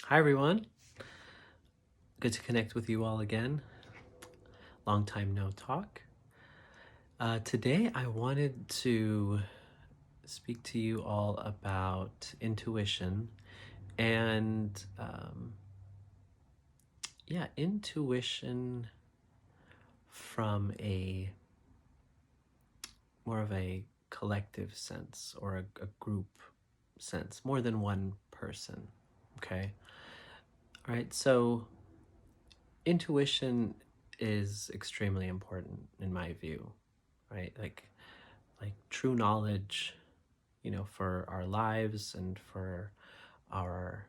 Hi, everyone. Good to connect with you all again. Long time no talk. Today, I wanted to speak to you all about intuition and, intuition from a more of a collective sense or a group sense, more than one person. Okay. All right. So, intuition is extremely important in my view, right? Like true knowledge, for our lives and for our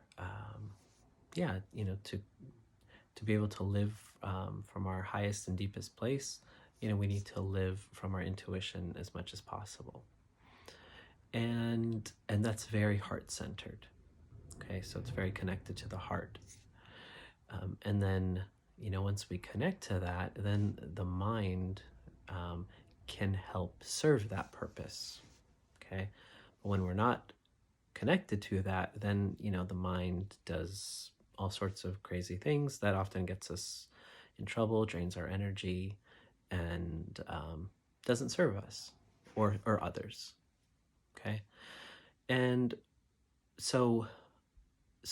to be able to live from our highest and deepest place. We need to live from our intuition as much as possible, and that's very heart centered. Okay, so it's very connected to the heart, and then once we connect to that, then the mind can help serve that purpose. Okay, but when we're not connected to that, then the mind does all sorts of crazy things that often gets us in trouble, drains our energy, and doesn't serve us or others. Okay, and so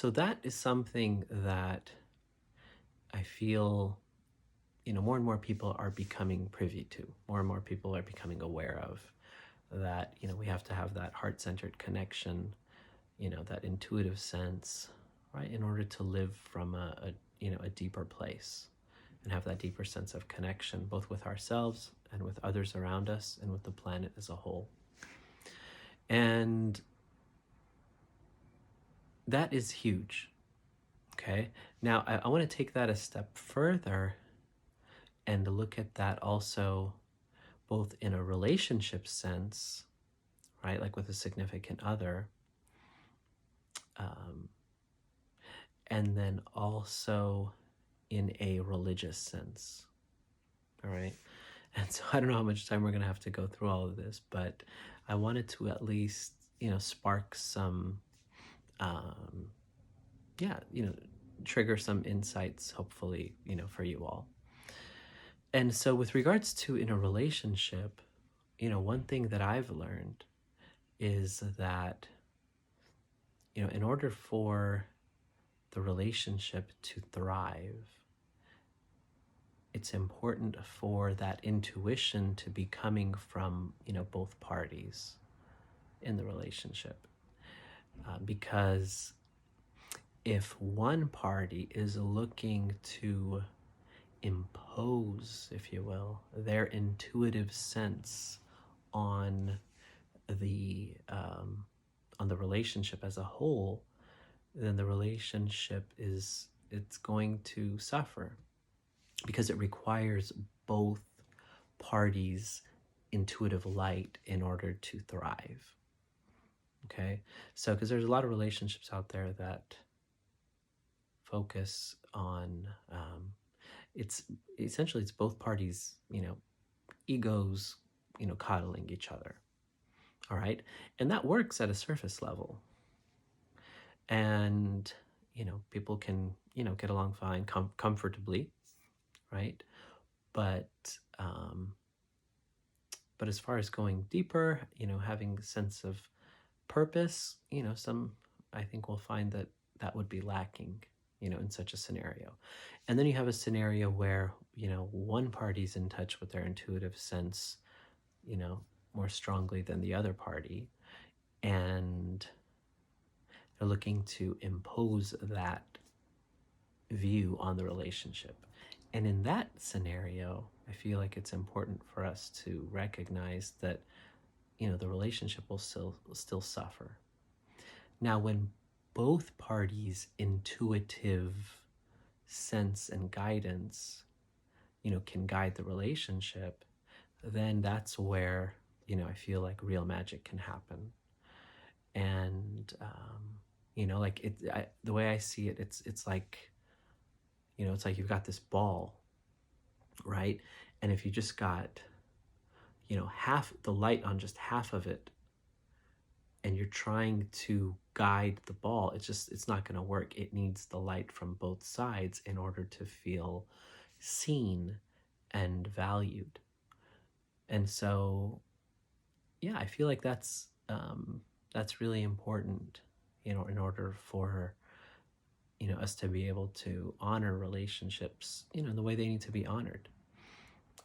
that is something that I feel more and more people are becoming privy to. More and more people are becoming aware of that. We have to have that heart-centered connection, that intuitive sense, right, in order to live from a deeper place and have that deeper sense of connection, both with ourselves and with others around us and with the planet as a whole. And that is huge. Okay. Now, I want to take that a step further and look at that also both in a relationship sense, right, like with a significant other, um, and then also in a religious sense. All right. And so I don't know how much time we're going to have to go through all of this, but I wanted to at least, spark some, um, trigger some insights, hopefully, for you all. And so with regards to in a relationship, one thing that I've learned is that, in order for the relationship to thrive, it's important for that intuition to be coming from, both parties in the relationship. Because if one party is looking to impose, if you will, their intuitive sense on the relationship as a whole, then the relationship it's going to suffer because it requires both parties' intuitive light in order to thrive. Okay, so because there's a lot of relationships out there that focus on it's essentially it's both parties, egos, coddling each other. All right, and that works at a surface level, and people can get along fine, comfortably, right? But but as far as going deeper, having a sense of purpose, some I think will find that that would be lacking, in such a scenario. And then you have a scenario where, one party's in touch with their intuitive sense, more strongly than the other party, and they're looking to impose that view on the relationship. And in that scenario, I feel like it's important for us to recognize that, the relationship will still suffer. Now, when both parties' intuitive sense and guidance, can guide the relationship, then that's where, I feel like real magic can happen. And, like the way I see it, it's like, it's like you've got this ball, right? And if you just got, half the light on just half of it, and you're trying to guide the ball. It's not going to work. It needs the light from both sides in order to feel seen and valued. And so, yeah, I feel like that's really important, in order for us to be able to honor relationships, the way they need to be honored,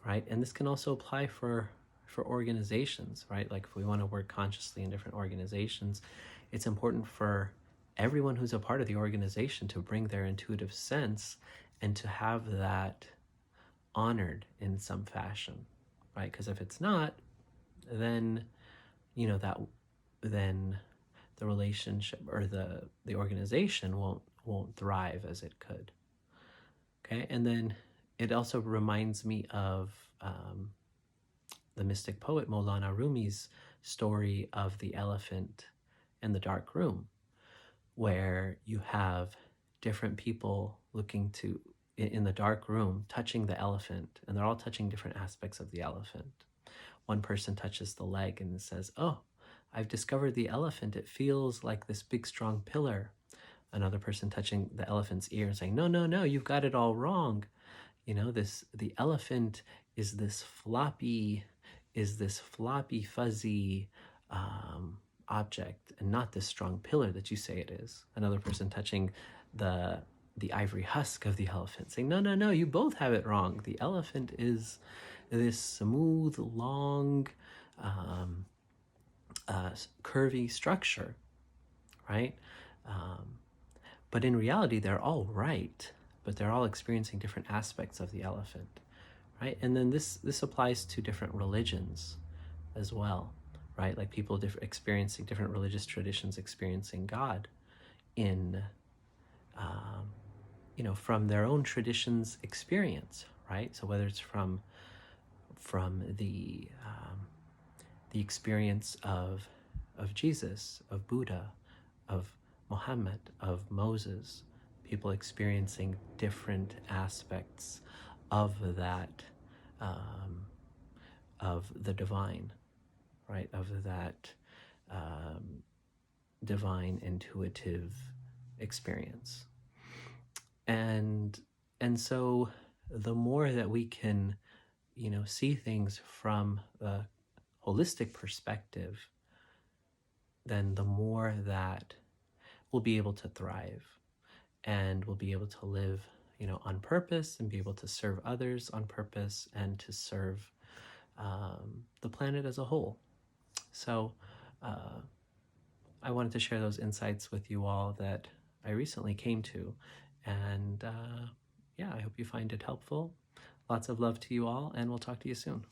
right? And this can also apply for organizations, right? Like if we want to work consciously in different organizations, it's important for everyone who's a part of the organization to bring their intuitive sense and to have that honored in some fashion, right? Because if it's not, then that then the relationship or the organization won't thrive as it could. Okay, and then it also reminds me of the mystic poet Maulana Rumi's story of the elephant in the dark room, where you have different people looking to in the dark room touching the elephant, and they're all touching different aspects of the elephant. One person touches the leg and says, "Oh, I've discovered the elephant. It feels like this big strong pillar." Another person touching the elephant's ear and saying, "No, no, no, you've got it all wrong. The elephant is this floppy, fuzzy object, and not this strong pillar that you say it is." Another person touching the ivory husk of the elephant, saying, "No, no, no, you both have it wrong. The elephant is this smooth, long, curvy structure, right?" But in reality, they're all right, but they're all experiencing different aspects of the elephant, right? And then this applies to different religions as well, right? Like people experiencing different religious traditions, experiencing God in, from their own tradition's experience, right? So whether it's from the experience of Jesus, of Buddha, of Muhammad, of Moses, people experiencing different aspects of that, of the divine, right? Of that divine intuitive experience. And so the more that we can, see things from a holistic perspective, then the more that we'll be able to thrive, and we'll be able to live, on purpose, and be able to serve others on purpose, and to serve the planet as a whole. So I wanted to share those insights with you all that I recently came to. And I hope you find it helpful. Lots of love to you all, and we'll talk to you soon.